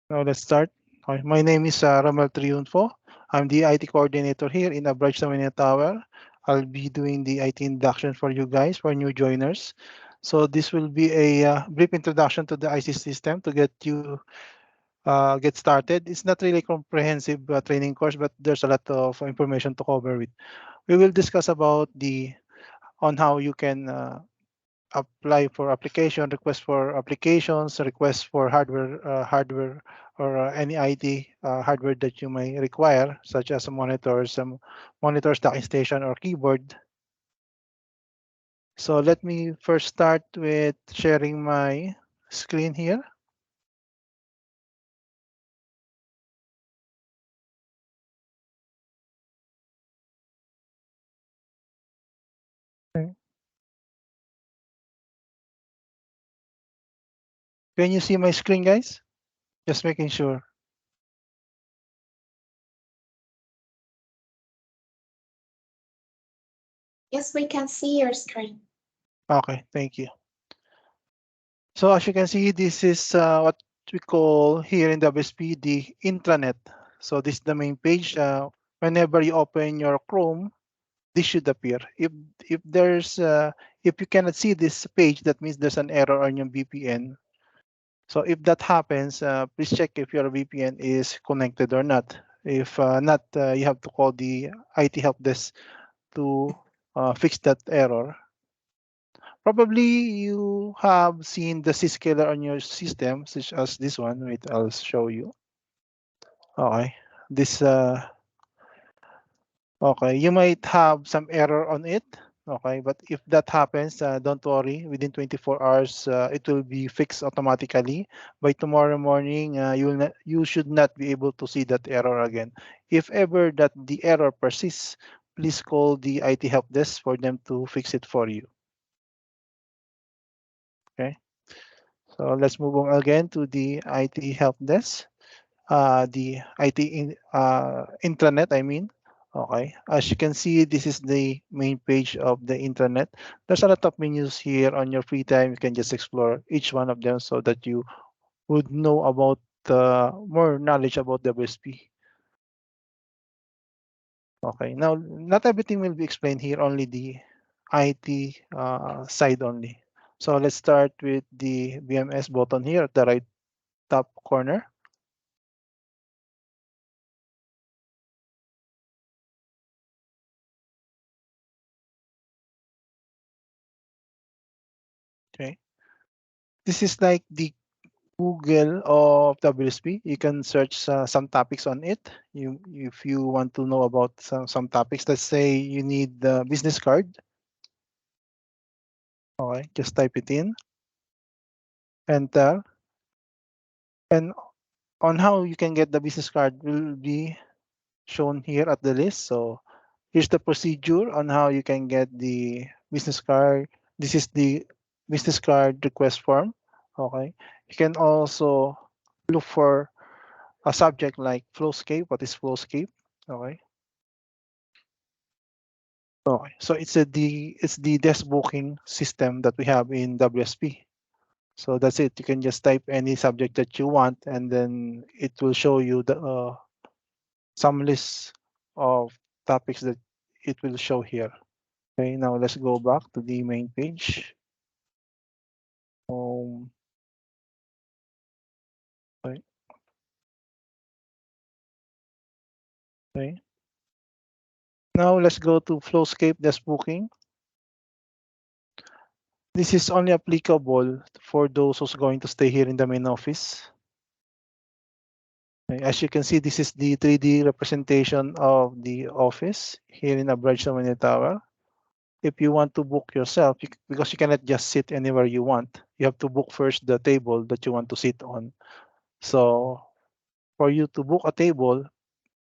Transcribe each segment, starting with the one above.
Now let's start. Hi, my name is Ramel Triunfo. I'm the IT coordinator here in Abridge Manila Tower. I'll be doing the IT induction for you guys, for new joiners. So this will be a brief introduction to the IC system to get you get started. It's not really comprehensive training course, but there's a lot of information to cover with. We will discuss about the on how you can apply for application, request for applications, request for hardware or any IT hardware that you may require, such as a monitor, some monitors, docking station, or keyboard. So let me first start with sharing my screen here. Okay. Can you see my screen, guys? Just making sure. Yes, we can see your screen. Okay, thank you. So as you can see, this is what we call here in WSP the intranet. So this is the main page. Whenever you open your Chrome, this should appear. If there's if you cannot see this page, that means there's an error on your VPN. So if that happens, please check if your VPN is connected or not. If not, you have to call the IT help desk to fix that error. Probably you have seen the C-scaler on your system, such as this one. Wait, I'll show you. Okay, this okay, you might have some error on it. Okay, but if that happens, don't worry. Within 24 hours, it will be fixed automatically. By tomorrow morning, you should not be able to see that error again. If ever that the error persists, please call the IT help desk for them to fix it for you. Okay, so let's move on again to the IT help desk. The intranet, I mean. Okay, as you can see, this is the main page of the intranet. There's a lot of menus here on your free time. You can just explore each one of them so that you would know about more knowledge about WSP. Okay, now not everything will be explained here, only the IT side only. So let's start with the BMS button here at the right top corner. Okay, this is like the Google of WSP. You can search some topics on it. If you want to know about some topics, let's say you need the business card. Okay, just type it in, enter, and on how you can get the business card will be shown here at the list. So here's the procedure on how you can get the business card. This is the business card request form. Okay, you can also look for a subject like flowscape. What is flowscape? Okay. Okay. So it's the desk booking system that we have in WSP. So that's it. You can just type any subject that you want, and then it will show you the some list of topics that it will show here. Okay. Now let's go back to the main page. Um, okay. Okay. Now let's go to flowscape desk booking. This is only applicable for those who's going to stay here in the main office. Okay, as you can see, this is the 3D representation of the office here in Abridge Manila Tower. If you want to book yourself, because you cannot just sit anywhere you want, you have to book first the table that you want to sit on. So for you to book a table,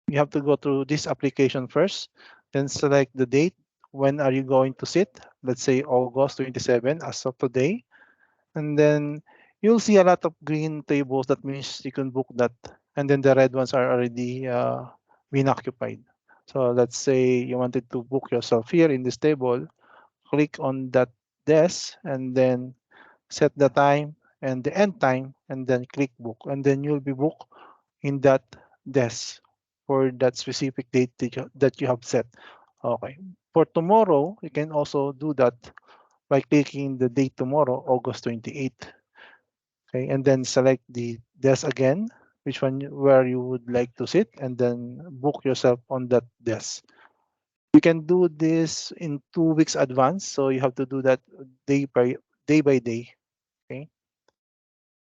you have to go through this application first, then select the date. When are you going to sit? Let's say August 27 as of today. And then you'll see a lot of green tables. That means you can book that. And then the red ones are already been occupied. So let's say you wanted to book yourself here in this table, click on that desk and then set the time and the end time, and then click book, and then you'll be booked in that desk for that specific date that you have set. Okay. For tomorrow, you can also do that by clicking the date tomorrow, August 28th. Okay, and then select the desk again, which one where you would like to sit, and then book yourself on that desk. You can do this in 2 weeks advance, so you have to do that day by day. Okay.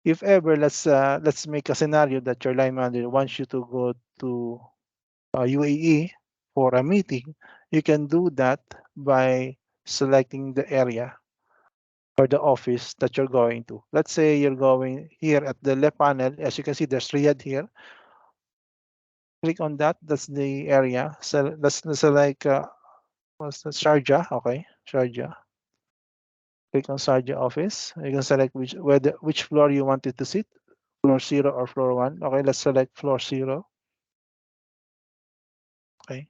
If ever, let's make a scenario that your line manager wants you to go to UAE for a meeting. You can do that by selecting the area or the office that you're going to. Let's say you're going here at the left panel. As you can see, there's Riyadh here. Click on that. That's the area. So let's select what's the Sharjah. Okay, Sharjah. Click on Sharjah office. You can select which floor you wanted to sit, floor 0 or floor 1. Okay, let's select floor 0. Okay.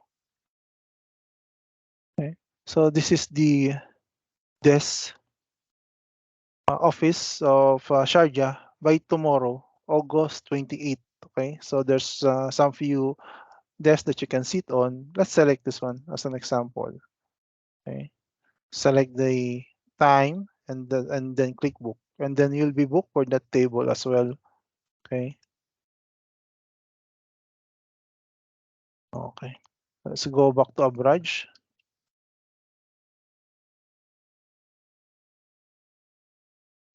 Okay. So this is the desk office of Sharjah by tomorrow, August 28th. Okay, so there's some few desks that you can sit on. Let's select this one as an example. Okay, select the time and then click book, and then you'll be booked for that table as well. Okay. Okay. Let's go back to Abraj.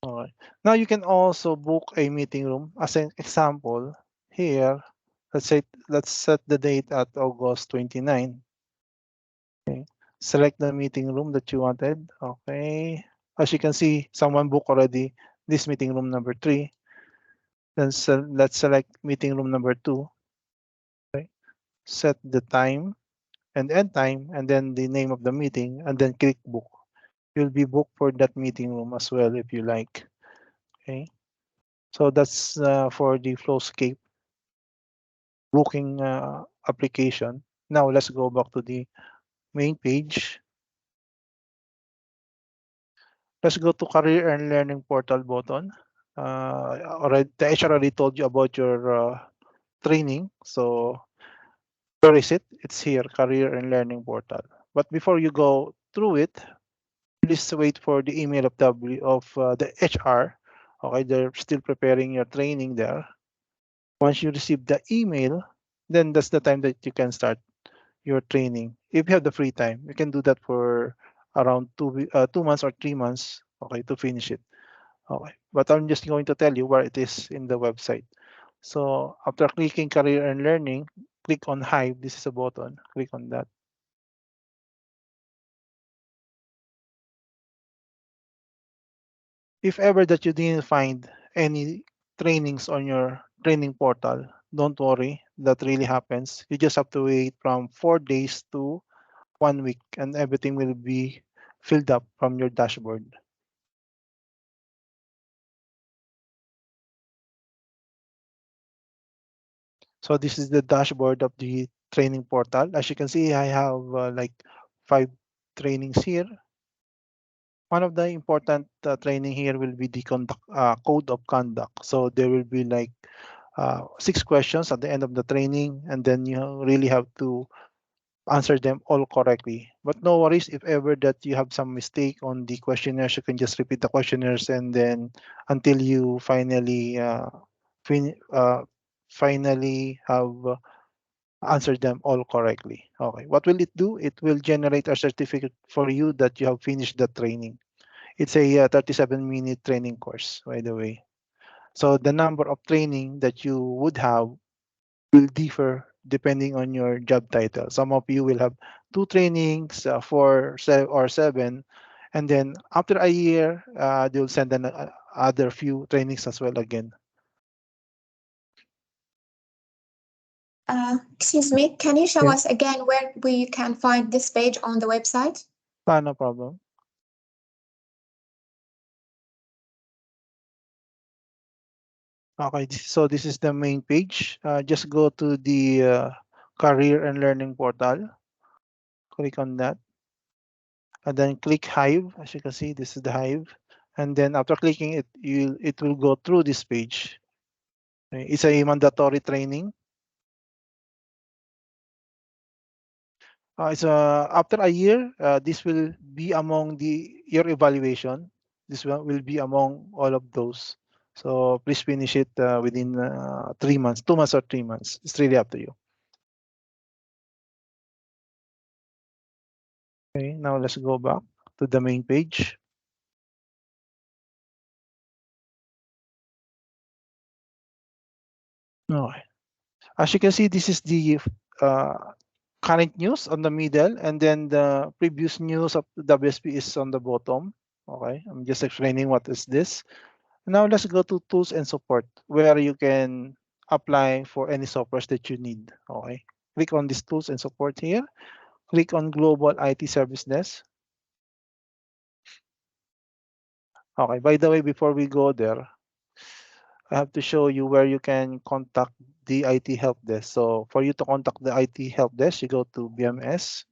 Okay. Now you can also book a meeting room. As an example, here, let's set the date at August 29. Okay. Select the meeting room that you wanted. Okay. As you can see, someone booked already this meeting room number 3. Then let's select meeting room number 2. Okay. Set the time and end time, and then the name of the meeting, and then click book. You'll be booked for that meeting room as well if you like. Okay. So that's for the Flowscape booking application. Now let's go back to the main page. Let's go to Career and Learning Portal button. Already, the HR already told you about your training. So where is it? It's here, Career and Learning Portal. But before you go through it, please wait for the email of the HR. Okay, they're still preparing your training there. Once you receive the email, then that's the time that you can start your training. If you have the free time, you can do that for around 2 months or 3 months, okay, to finish it. Okay, but I'm just going to tell you where it is in the website. So after clicking Career and Learning, click on Hive. This is a button. Click on that. If ever that you didn't find any trainings on your training portal, don't worry. That really happens. You just have to wait from 4 days to 1 week, and everything will be filled up from your dashboard. So this is the dashboard of the training portal. As you can see, I have like 5 trainings here. One of the important training here will be the code of conduct. So there will be like 6 questions at the end of the training, and then you really have to answer them all correctly. But no worries, if ever that you have some mistake on the questionnaires, you can just repeat the questionnaires, and then until you finally have answered them all correctly. Okay, what will it do? It will generate a certificate for you that you have finished the training. It's a 37-minute training course, by the way. So the number of training that you would have will differ depending on your job title. Some of you will have 2 trainings, 4 or 7, and then after a year, they'll send other few trainings as well again. Excuse me, can you show Yeah, us again where we can find this page on the website? no problem. Okay, so this is the main page. Just go to the career and learning portal. Click on that, and then click Hive. As you can see, this is the Hive, and then after clicking it, it will go through this page. Okay, it's a mandatory training. It's after a year, this will be among your evaluation. This one will be among all of those. So please finish it within 3 months, 2 months or 3 months. It's really up to you. Okay, now let's go back to the main page. Okay. As you can see, this is the current news on the middle, and then the previous news of the WSP is on the bottom. Okay, I'm just explaining what is this. Now let's go to tools and support, where you can apply for any softwares that you need. Okay, click on this tools and support here. Click on global IT service desk. Okay, by the way, before we go there, I have to show you where you can contact the IT help desk. So for you to contact the IT help desk, you go to BMS.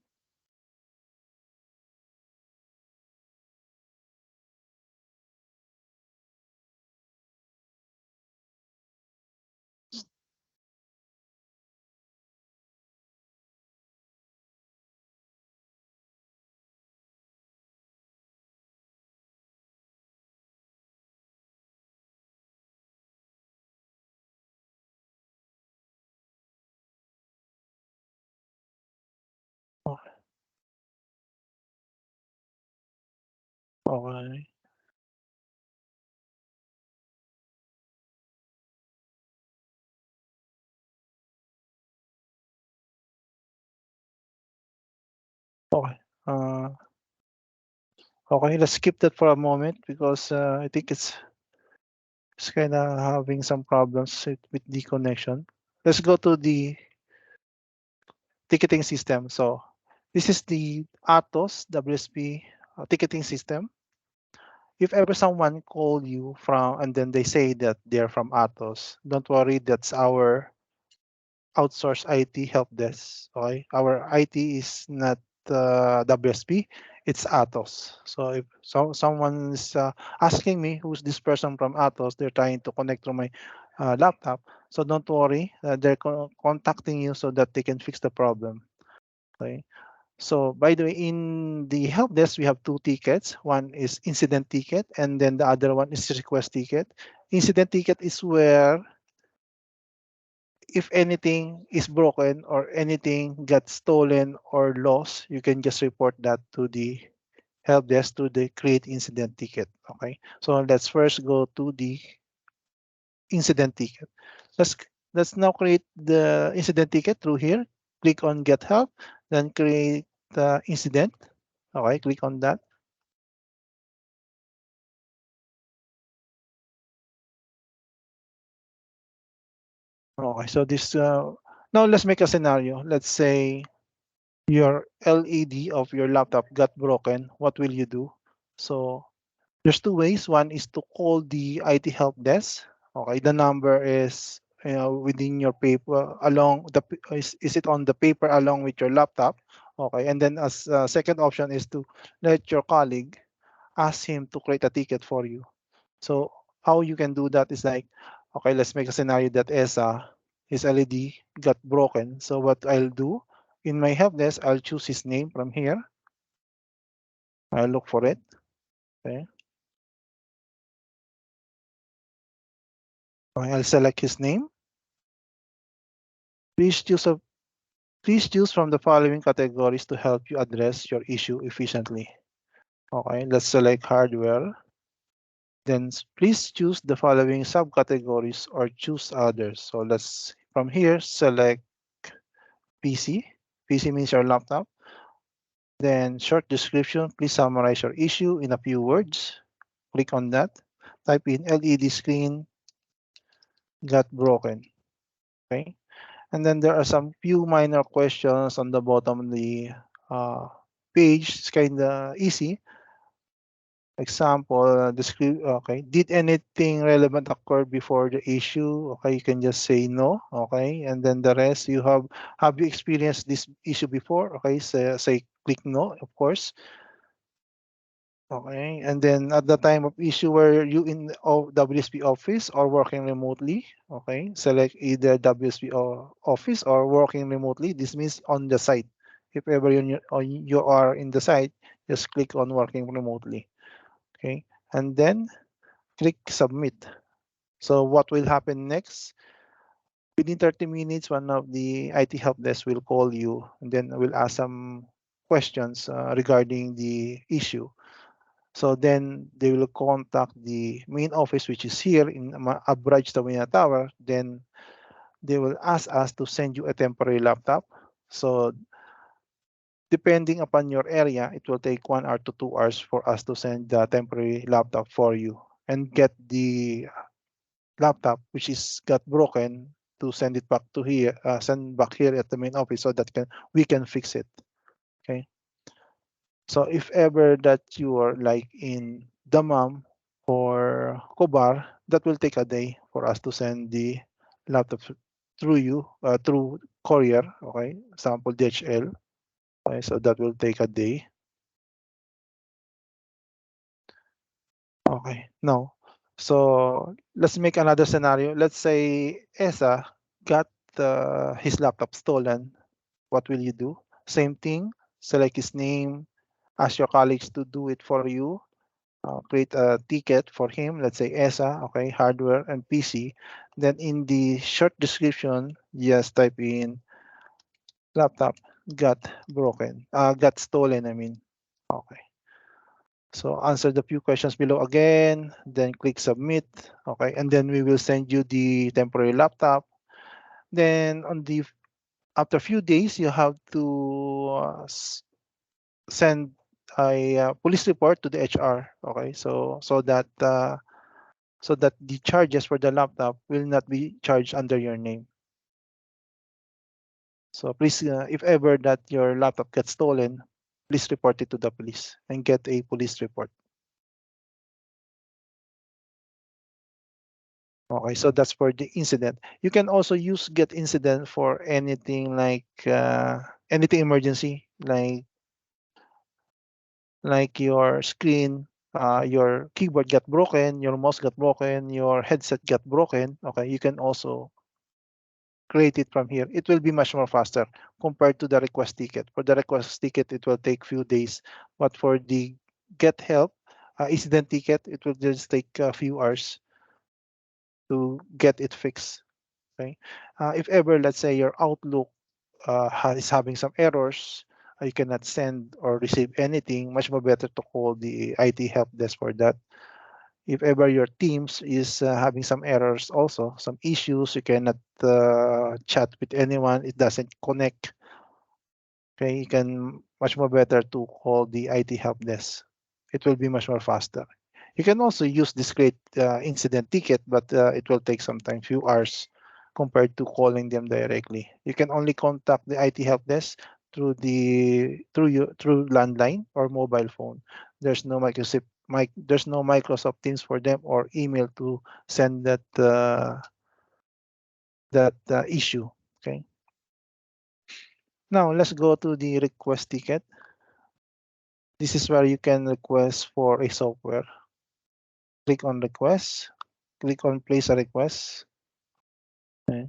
Okay. Okay. Okay, let's skip that for a moment because I think it's kind of having some problems with the connection. Let's go to the ticketing system. So this is the Atos WSP ticketing system. If ever someone call you from and then they say that they're from Atos, don't worry, that's our outsource IT help desk. Okay, our IT is not WSP, it's Atos. So if someone is asking me who's this person from Atos, they're trying to connect to my laptop. So don't worry, they're contacting you so that they can fix the problem. Okay. So by the way, in the help desk, we have two tickets. One is incident ticket, and then the other one is request ticket. Incident ticket is where if anything is broken or anything got stolen or lost, you can just report that to the help desk to the create incident ticket. Okay, so let's first go to the incident ticket. Let's let's now create the incident ticket through here. Click on get help, then create the incident. Okay, click on that. Okay, so this now let's make a scenario. Let's say your LED of your laptop got broken. What will you do? So there's two ways. One is to call the IT help desk. Okay, the number is within your paper along the is it on the paper along with your laptop? Okay, and then as second option is to let your colleague ask him to create a ticket for you. So how you can do that is like, okay, let's make a scenario that ESA, his LED got broken. So what I'll do in my help desk, I'll choose his name from here. I'll look for it. Okay. I'll select his name. Please choose a Please choose from the following categories to help you address your issue efficiently. Okay, let's select hardware. Then please choose the following subcategories or choose others. So let's from here select PC. PC means your laptop. Then short description, please summarize your issue in a few words. Click on that. Type in LED screen got broken. Okay. And then there are some few minor questions on the bottom of the uh, page. It's kind of easy. Example, okay. Did anything relevant occur before the issue? Okay, you can just say no. Okay, and then the rest have you experienced this issue before? Okay, say click no, of course. Okay, and then at the time of issue, were you in WSP office or working remotely? Okay, select either WSP office or working remotely. This means on the site. If ever you are in the site, just click on working remotely. Okay, and then click submit. So what will happen next? Within 30 minutes, one of the IT help desk will call you and then will ask some questions regarding the issue. So then they will contact the main office, which is here in Abraj Tawina Tower. Then they will ask us to send you a temporary laptop. So depending upon your area, it will take 1 hour to 2 hours for us to send the temporary laptop for you and get the laptop which is got broken to send it back to here, send back here at the main office so that we can fix it. Okay. So if ever that you are like in Damam or Kobar, that will take a day for us to send the laptop through you, through courier, okay, sample DHL. Okay, so that will take a day. Okay, no. So let's make another scenario. Let's say Esa got his laptop stolen. What will you do? Same thing, select his name, ask your colleagues to do it for you, create a ticket for him, let's say ESA, okay, hardware and PC. Then in the short description, just type in laptop got broken, got stolen, I mean. Okay. So answer the few questions below again, then click submit. Okay, and then we will send you the temporary laptop. Then after a few days, you have to send a police report to the HR. Okay, so that the charges for the laptop will not be charged under your name. So please, if ever that your laptop gets stolen, please report it to the police and get a police report. Okay, so that's for the incident. You can also use get incident for anything like anything emergency, like your screen, your keyboard got broken, your mouse got broken, your headset got broken. Okay, you can also create it from here. It will be much more faster compared to the request ticket. For the request ticket, it will take few days, but for the get help incident ticket, it will just take a few hours to get it fixed. Okay, if ever, let's say your Outlook is having some errors, you cannot send or receive anything. Much more better to call the IT help desk for that. If ever your Teams is having some errors also, some issues, you cannot chat with anyone, it doesn't connect. Okay, you can much more better to call the IT help desk. It will be much more faster. You can also use discrete incident ticket, but it will take some time, few hours compared to calling them directly. You can only contact the IT help desk through landline or mobile phone. There's no there's no Microsoft Teams for them or email to send that issue. Okay. Now let's go to the request ticket. This is where you can request for a software. Click on request, click on place a request. Okay.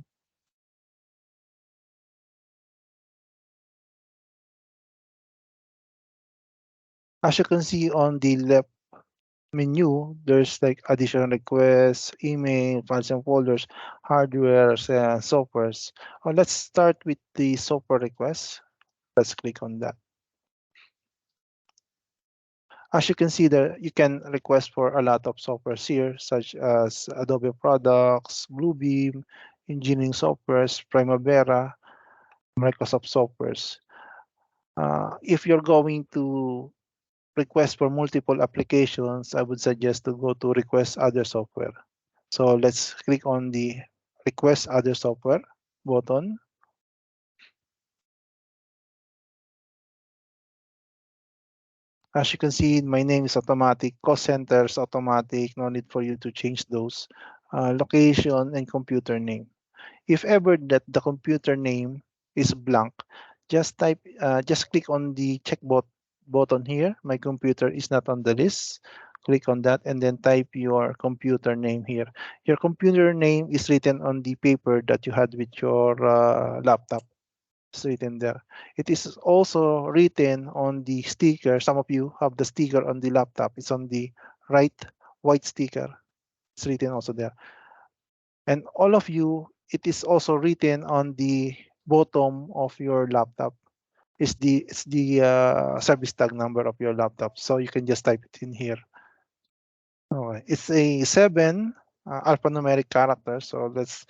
As you can see on the left menu, there's like additional requests, email, files and folders, hardware, softwares. Let's start with the software request. Let's click on that. As you can see there, you can request for a lot of softwares here, such as Adobe products, Bluebeam, engineering softwares, Primavera, Microsoft softwares. If you're going to request for multiple applications, I would suggest to go to request other software. So let's click on the request other software button. As you can see, my name is automatic, cost center is automatic, no need for you to change those. Location and computer name. If ever that the computer name is blank, just click on the checkbox button here. My computer is not on the list. Click on that and then type your computer name here. Your computer name is written on the paper that you had with your laptop. It's written there. It is also written on the sticker. Some of you have the sticker on the laptop. It's on the right white sticker. It's written also there. And all of you, it is also written on the bottom of your laptop. It's the service tag number of your laptop. So you can just type it in here. All right. It's a 7 alphanumeric character. So let's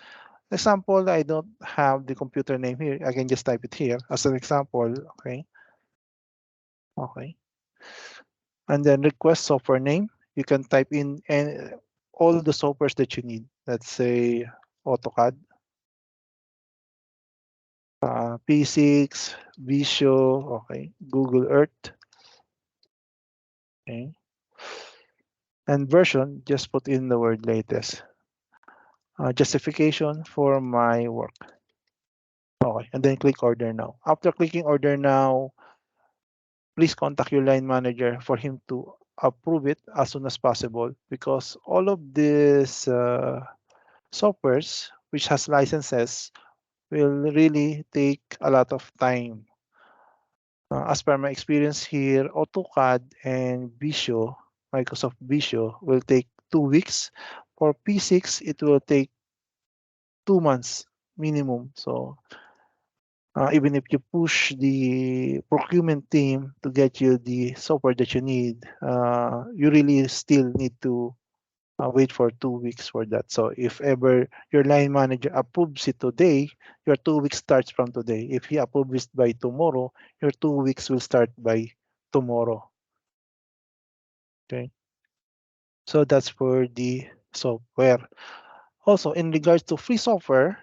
example. I don't have the computer name here. I can just type it here as an example. Okay. Okay. And then request software name. You can type in all the softwares that you need. Let's say AutoCAD, P6, Visio, okay, Google Earth, okay. And version, just put in the word latest. Justification for my work. Okay, and then click order now. After clicking order now, please contact your line manager for him to approve it as soon as possible because all of these softwares which has licenses will really take a lot of time. As per my experience here, AutoCAD and Visio, Microsoft Visio, will take 2 weeks. For P6, it will take 2 months minimum. So even if you push the procurement team to get you the software that you need, you really still need to wait for 2 weeks for that. So if ever your line manager approves it today, your 2 weeks starts from today. If he approves it by tomorrow, your 2 weeks will start by tomorrow. Okay. So that's for the software. Also, in regards to free software,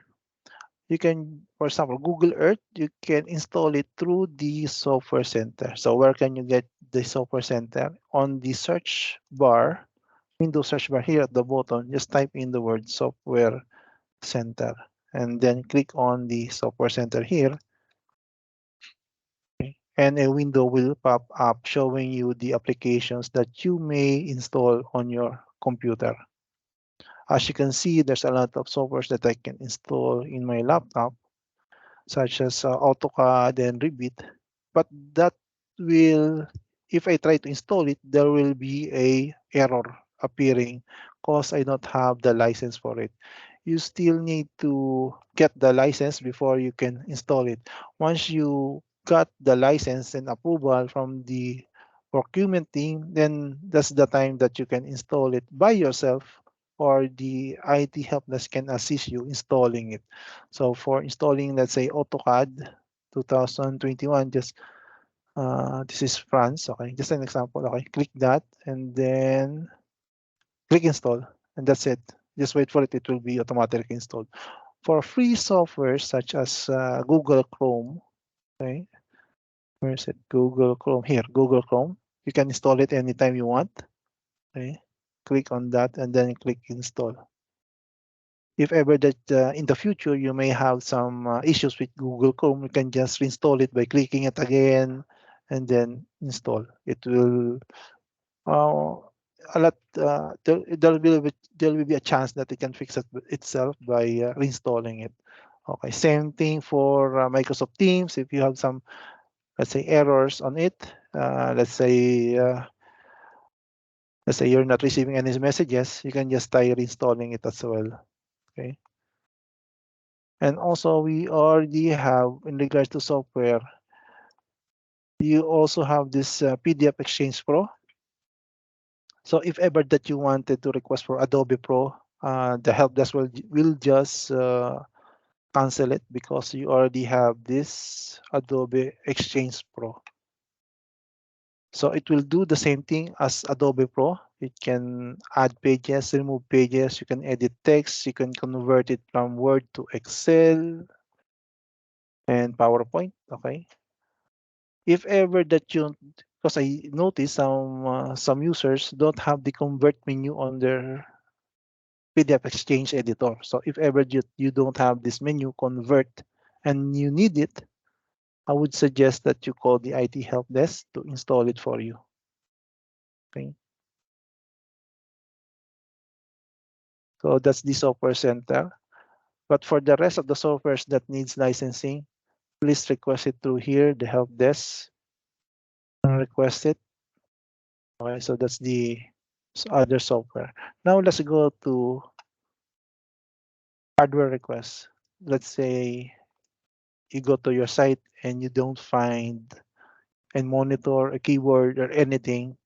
you can, for example, Google Earth, you can install it through the software center. So where can you get the software center? On the search bar, Windows search bar here at the bottom, just type in the word software center and then click on the software center here. Okay. And a window will pop up showing you the applications that you may install on your computer. As you can see, there's a lot of softwares that I can install in my laptop, such as AutoCAD and Revit. But that will, if I try to install it, there will be a error appearing because I don't have the license for it. You still need to get the license before you can install it. Once you got the license and approval from the procurement team, then that's the time that you can install it by yourself or the IT help desk can assist you installing it. So for installing, let's say AutoCAD 2021, just this is France, okay, just an example, okay, click that and then click install and that's it. Just wait for it, it will be automatically installed. For free software such as Google Chrome, okay, where is it? Google Chrome, here, Google Chrome. You can install it anytime you want, okay. Click on that and then click install. If ever that in the future you may have some issues with Google Chrome, you can just reinstall it by clicking it again and then install. It will uh, a lot. There will be a chance that it can fix it itself by reinstalling it. Okay, same thing for Microsoft Teams. If you have some, let's say, errors on it, let's say you're not receiving any messages, you can just try reinstalling it as well. Okay. And also we already have, in regards to software, you also have this PDF Exchange Pro. So if ever that you wanted to request for Adobe Pro, the help desk will just cancel it because you already have this Adobe Exchange Pro. So it will do the same thing as Adobe Pro. It can add pages, remove pages, you can edit text, you can convert it from Word to Excel and PowerPoint, okay? If ever that you, because I noticed some users don't have the convert menu on their PDF Exchange editor. So if ever you don't have this menu convert and you need it, I would suggest that you call the IT help desk to install it for you. Okay. So that's the software center. But for the rest of the softwares that needs licensing, please request it through here, the help desk. Request it. Okay, so that's the other software. Now let's go to hardware requests. Let's say you go to your site and you don't find a monitor, a keyboard, or anything.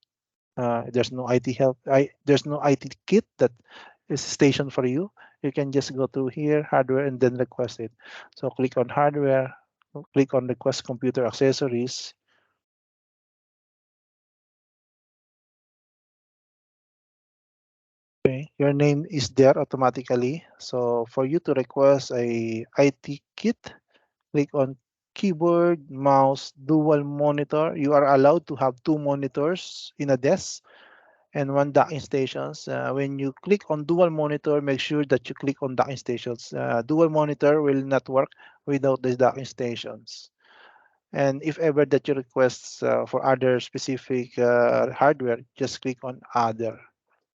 There's no IT help. There's no IT kit that is stationed for you. You can just go to here, hardware, and then request it. So click on hardware, click on request computer accessories. Okay, your name is there automatically. So for you to request a IT kit, click on keyboard, mouse, dual monitor. You are allowed to have 2 monitors in a desk and 1 docking stations. When you click on dual monitor, make sure that you click on docking stations. Dual monitor will not work without the docking stations. And if ever that you request for other specific hardware, just click on other.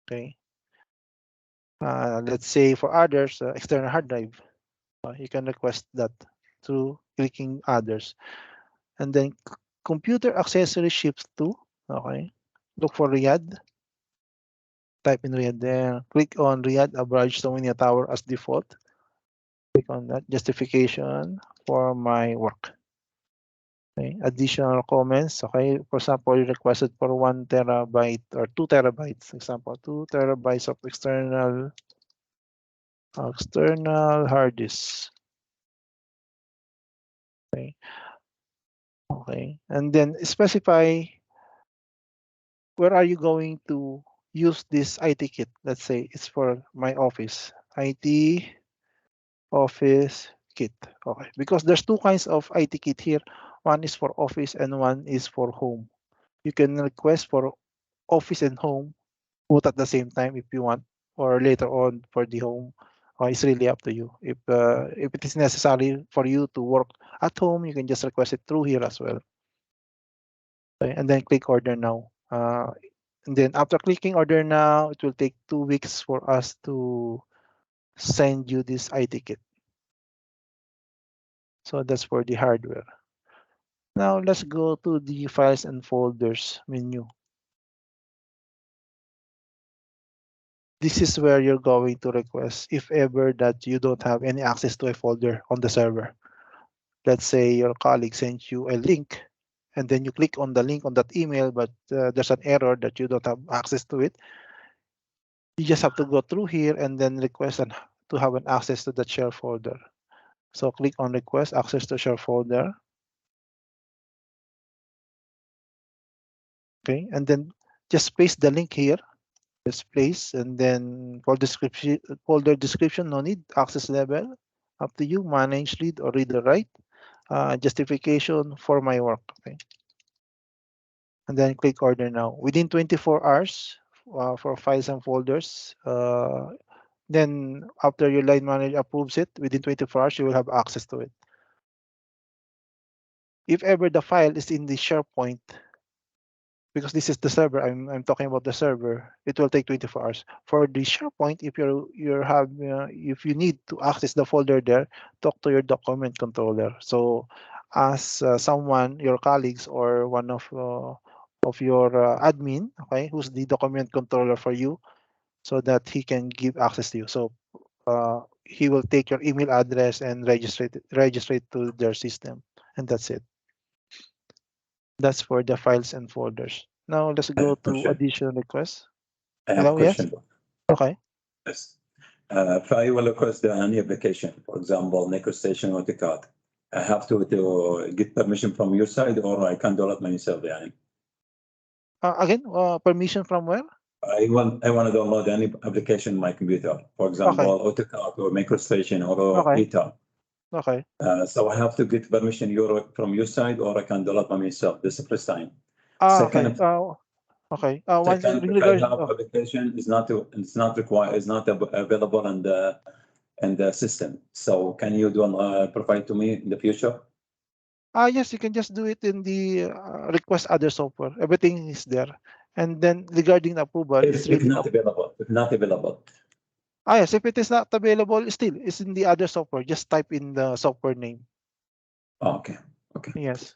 Okay. Let's say for others, external hard drive, you can request that through clicking others. And then computer accessory ships to, okay. Look for Riyadh, type in Riyadh there, click on Riyadh Abraj Sominia Tower as default. Click on that, justification for my work. Okay. Additional comments, okay. For example, you requested for 1 terabyte or 2 terabytes, example, 2 terabytes of external hard disk. Okay. Okay. And then specify where are you going to use this IT kit. Let's say it's for my office. IT office kit. Okay. Because there's 2 kinds of IT kit here. One is for office and one is for home. You can request for office and home both at the same time if you want, or later on for the home. It's really up to you. If it is necessary for you to work at home, you can just request it through here as well. Okay, and then click order now. And then after clicking order now, it will take 2 weeks for us to send you this IT kit. So that's for the hardware. Now let's go to the files and folders menu. This is where you're going to request if ever that you don't have any access to a folder on the server. Let's say your colleague sends you a link and then you click on the link on that email, but there's an error that you don't have access to it. You just have to go through here and then request to have an access to the share folder. So click on request access to share folder. Okay, and then just paste the link here. Just place and then folder description, no need. Access level, up to you. Manage, read or read or write. Justification for my work. Okay. And then click order now. Within 24 hours for files and folders. Then after your line manager approves it, within 24 hours, you will have access to it. If ever the file is in the SharePoint, because this is the server, I'm talking about the server, it will take 24 hours. For the SharePoint, if you need to access the folder there, talk to your document controller. So as someone, your colleagues or one of your admin, okay, who's the document controller for you, so that he can give access to you. So he will take your email address and register it to their system, and that's it. That's for the files and folders. Now let's go to Question. additional requests. I have a Hello, yes? question. Okay. Yes. If I will request any application, for example, NecoStation or AutoCAD, I have to get permission from your side, or I can do it myself. يعني. Again, permission from where? I want to download any application on my computer, for example, AutoCAD or MicroStation or Okay. ETA. Okay. So I have to get permission from your side, or I can do it by myself. This is the first time. Okay. Second, Okay. second, if I have application, it's not required, it's not available in the system. So can you provide to me in the future? Yes, you can just do it in the request other software. Everything is there. And then regarding the approval, it's If really not available, if not available. yes, if it is not available, still it's in the other software. Just type in the software name. Okay. Okay. Yes.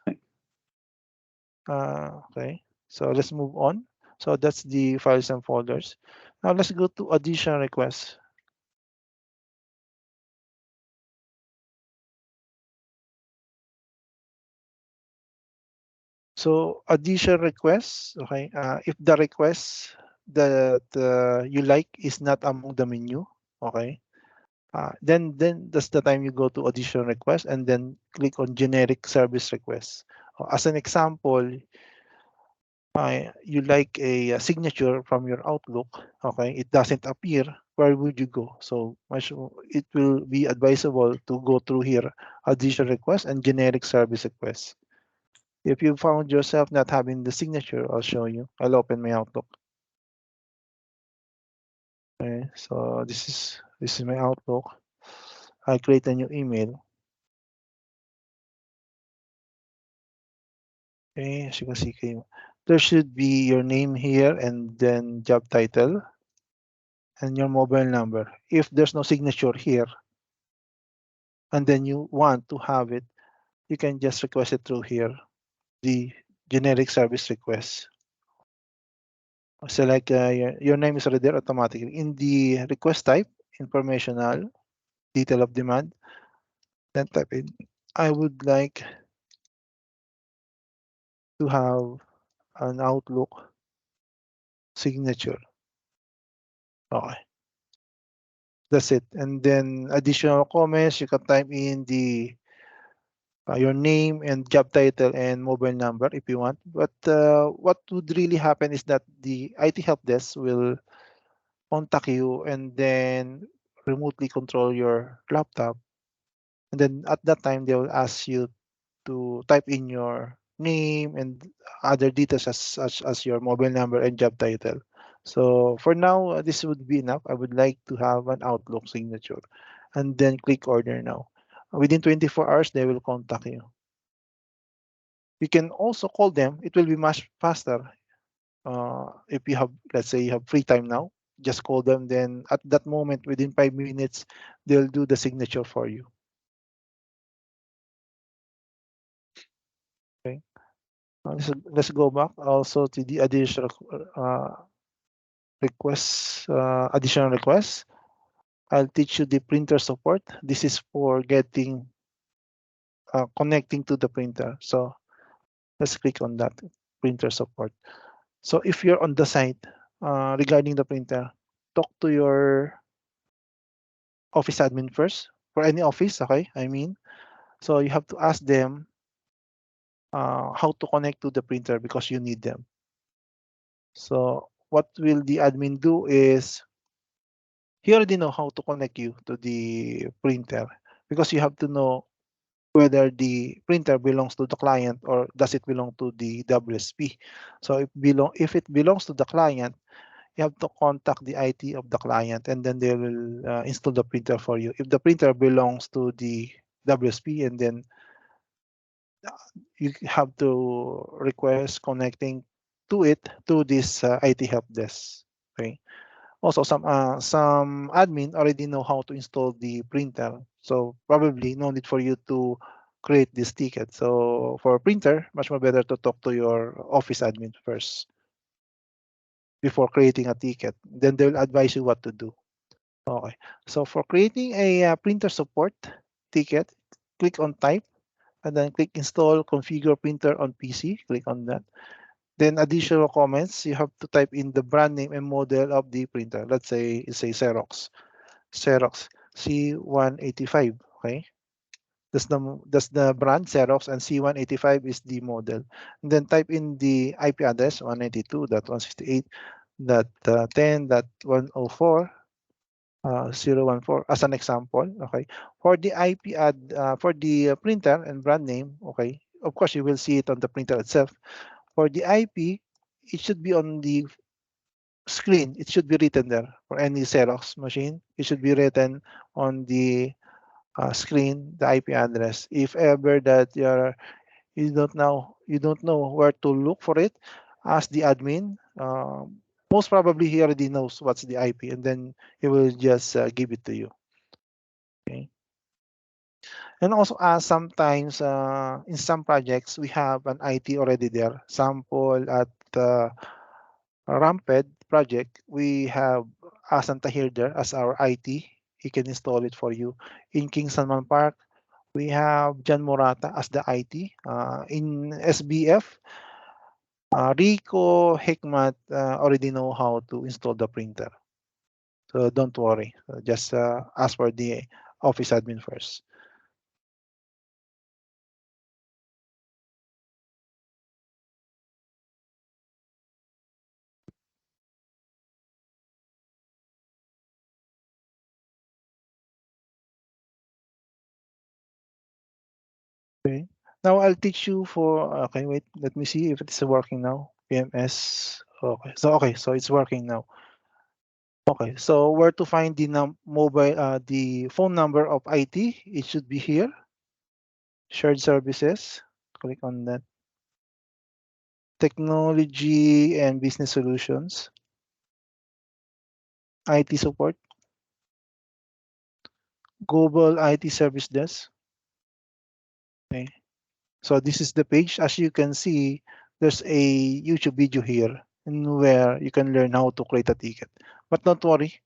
Okay. So let's move on. So that's the files and folders. Now let's go to additional requests. So additional requests, okay. If the request that you like is not among the menu, okay. Then that's the time you go to additional request and then click on generic service requests. As an example, you like a signature from your Outlook, okay, it doesn't appear, where would you go? So it will be advisable to go through here, additional request and generic service requests. If you found yourself not having the signature, I'll show you. I'll open my Outlook. Okay, so this is my Outlook. I create a new email. Okay, as you can see, there should be your name here and then job title and your mobile number. If there's no signature here, and then you want to have it, you can just request it through here, the generic service request. Select your name is already there automatically. In the request type, informational, detail of demand, then type in, I would like to have an Outlook signature. Okay, that's it. And then additional comments, you can type in your name and job title and mobile number if you want. But what would really happen is that the IT help desk will contact you and then remotely control your laptop. And then at that time, they will ask you to type in your name and other details such as your mobile number and job title. So for now, this would be enough. I would like to have an Outlook signature and then click order now. Within 24 hours, they will contact you. You can also call them. It will be much faster. If you have, let's say you have free time now, just call them. Then at that moment, within 5 minutes, they'll do the signature for you. Okay. Let's go back also to the additional requests, additional requests. I'll teach you the printer support. This is for getting connecting to the printer. So let's click on that printer support. So if you're on the site regarding the printer, talk to your office admin first for any office. Okay, I mean, so you have to ask them how to connect to the printer because you need them. So what will the admin do is he already know how to connect you to the printer because you have to know whether the printer belongs to the client or does it belong to the WSP. So if it belongs to the client, you have to contact the IT of the client and then they will install the printer for you. If the printer belongs to the WSP, and then you have to request connecting to it to this IT help desk. Okay. Also, some admin already know how to install the printer, so probably no need for you to create this ticket. So for a printer, much more better to talk to your office admin first before creating a ticket. Then they'll advise you what to do. Okay. So for creating a printer support ticket, click on type and then click install configure printer on PC. Click on that. Then additional comments, you have to type in the brand name and model of the printer. Let's say it's a Xerox C185. Okay, that's the brand Xerox, and C185 is the model. And then type in the IP address 192.168.10.104. 014 as an example. Okay, for the for the printer and brand name. Okay, of course you will see it on the printer itself. For the IP, it should be on the screen. It should be written there. For any Xerox machine, it should be written on the screen, the IP address. If ever that your you don't know where to look for it, ask the admin. Most probably he already knows what's the IP, and then he will just give it to you. Okay. And also, sometimes in some projects we have an IT already there. Sample at Ramped project, we have Asanta here there as our IT. He can install it for you. In King Salman Park, we have John Morata as the IT. In SBF, Rico Hikmat already know how to install the printer. So don't worry. Just ask for the office admin first. Okay. Now I'll teach you for, okay, wait, let me see if it's working now. PMS. Okay, so it's working now. Okay, so where to find the the phone number of IT? It should be here. Shared services. Click on that. Technology and business solutions. IT support. Global IT service desk. Okay. So this is the page. As you can see, there's a YouTube video here where you can learn how to create a ticket. But don't worry,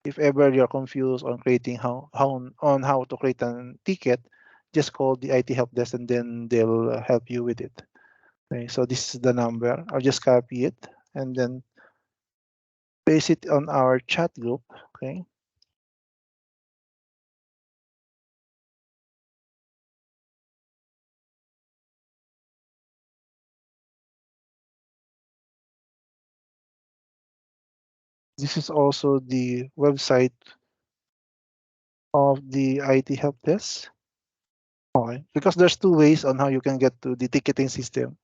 if ever you're confused on creating how to create a ticket, just call the IT help desk and then they'll help you with it. Okay, so this is the number. I'll just copy it and then paste it on our chat group. Okay. This is also the website of the IT help desk. Okay, because there's two ways on how you can get to the ticketing system.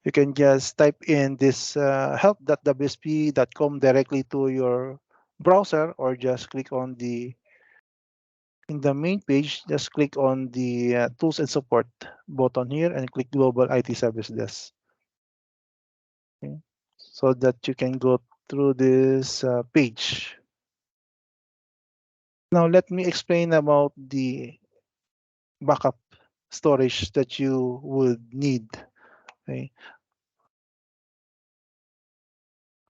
You can just type in this help.wsp.com directly to your browser, or just click on in the main page, just click on the tools and support button here and click global IT service desk. Okay. So that you can go through this page. Now let me explain about the backup storage that you would need. Okay.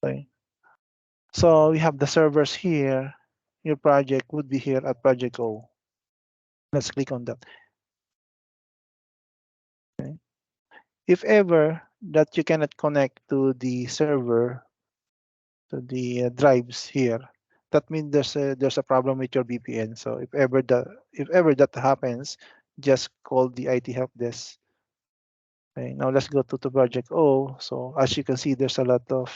Okay. So we have the servers here. Your project would be here at Project O. Let's click on that. Okay. If ever that you cannot connect to the server, to the drives here, that means there's a problem with your VPN. So if ever that happens, just call the IT help desk. Okay, now let's go to Project O. So as you can see, there's a lot of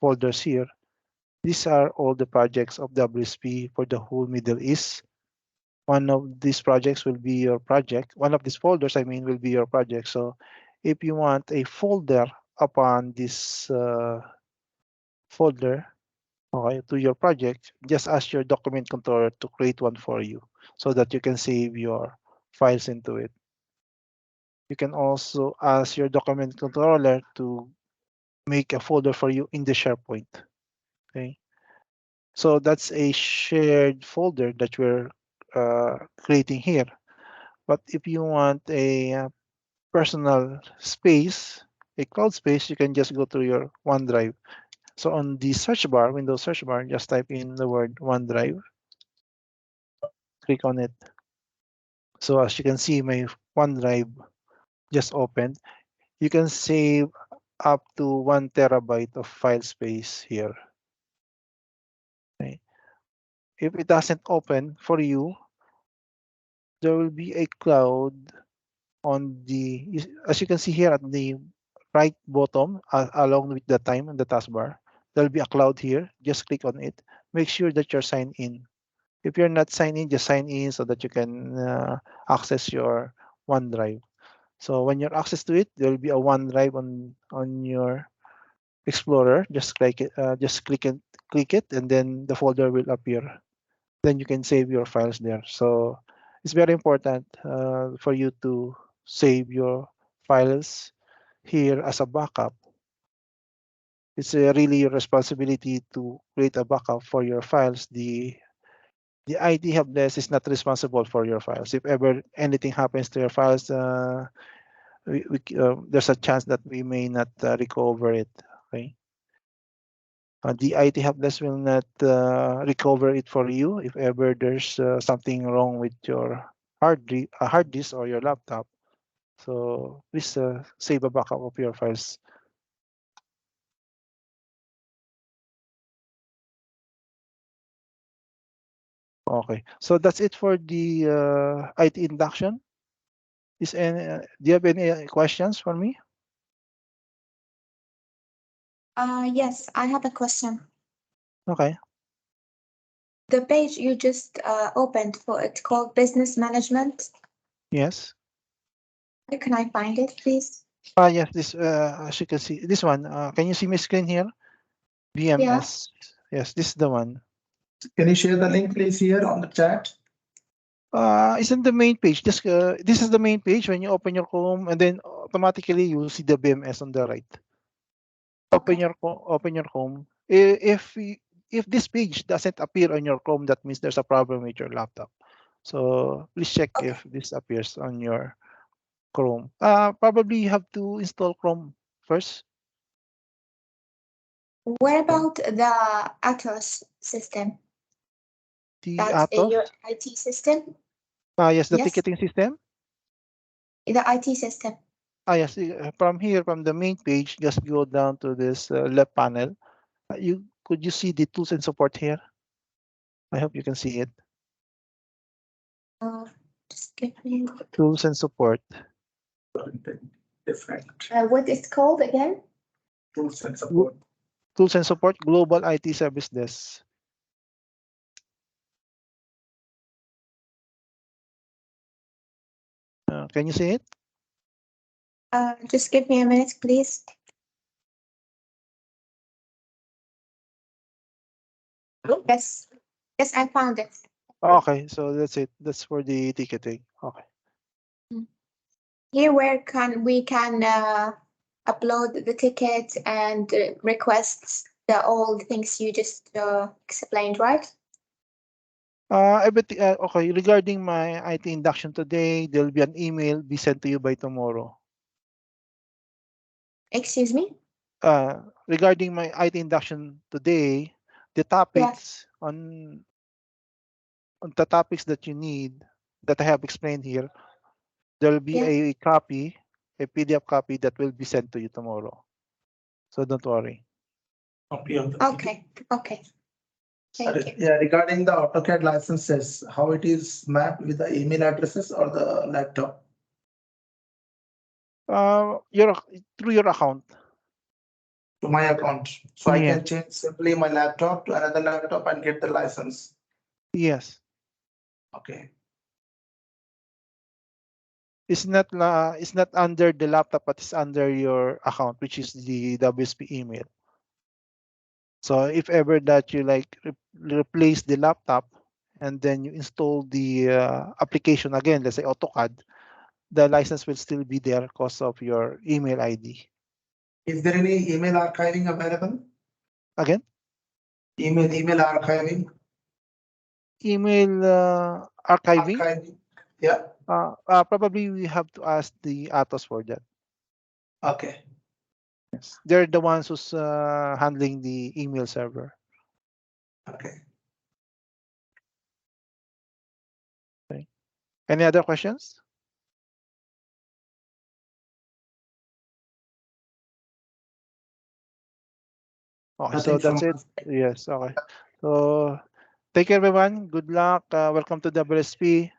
folders here. These are all the projects of WSP for the whole Middle East. One of these projects will be your project. One of these folders, I mean, will be your project. So if you want a folder upon this folder, okay, to your project, just ask your document controller to create one for you so that you can save your files into it. You can also ask your document controller to make a folder for you in the SharePoint. Okay, so that's a shared folder that we're creating here. But if you want a personal space, a cloud space, you can just go to your OneDrive. So on the search bar, Windows search bar, just type in the word OneDrive, click on it. So as you can see, my OneDrive just opened. You can save up to 1 terabyte of file space here. Okay. If it doesn't open for you, there will be a cloud on as you can see here at the right bottom, along with the time and the taskbar. There'll be a cloud here. Just click on it. Make sure that you're signed in. If you're not signed in, just sign in so that you can access your OneDrive. So when you access to it, there will be a OneDrive on your Explorer. Just click it, and then the folder will appear. Then you can save your files there. So it's very important for you to save your files here as a backup. It's really your responsibility to create a backup for your files. The IT help desk is not responsible for your files. If ever anything happens to your files, there's a chance that we may not recover it. Okay. The IT help desk will not recover it for you if ever there's something wrong with your hard disk or your laptop. So please save a backup of your files. Okay, so that's it for the IT induction. Do you have any questions for me? Yes, I have a question. Okay. The page you just opened for it's called Business Management. Yes. Where can I find it, please? Yes. This as you can see, this one. Can you see my screen here? BMS. Yes, this is the one. Can you share the link, please, here on the chat? It's in the main page. Just this is the main page. When you open your Chrome, and then automatically you will see the BMS on the right. Open your Chrome. If this page doesn't appear on your Chrome, that means there's a problem with your laptop. So please check if this appears on your Chrome. Probably you have to install Chrome first. Where about the Atos system? The That's Atos. your IT system? Yes, the Yes. ticketing system. The IT system. Yes, from here, from the main page, just go down to this left panel. Could you see the tools and support here? I hope you can see it. Just give me Tools and support. Different what it's called again? tools and support. Tools and support, global IT service desk. Can you see it? Just give me a minute, please. Yes. Yes, I found it. Okay, so that's it. That's for the ticketing. Okay. Here where we can upload the ticket and requests all the things you just explained, right? Everything, okay, regarding my IT induction today, there'll be an email be sent to you by tomorrow. Excuse me? Regarding my IT induction today, the topics on the topics that you need that I have explained here, there'll be a copy, a PDF copy that will be sent to you tomorrow. So don't worry. Okay. Thank you. Yeah, regarding the AutoCAD licenses, how it is mapped with the email addresses or the laptop? Through your account. To my account. So I Yeah. can change simply my laptop to another laptop and get the license. Yes. Okay. It's not under the laptop, but it's under your account, which is the WSP email. So if ever that you like replace the laptop and then you install the application again, let's say AutoCAD, the license will still be there because of your email ID. Is there any email archiving available? Again? Email archiving. Email archiving? Archiving. Yeah. Probably we have to ask the Atos for that. Okay. Yes. They're the ones who's handling the email server. Okay. Okay. Any other questions? Okay, so that's it. Yes, okay. So take care, everyone. Good luck. Welcome to WSP.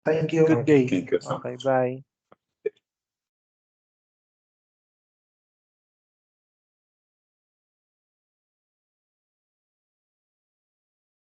Thank you. Good day. Thank you so Okay, much. bye.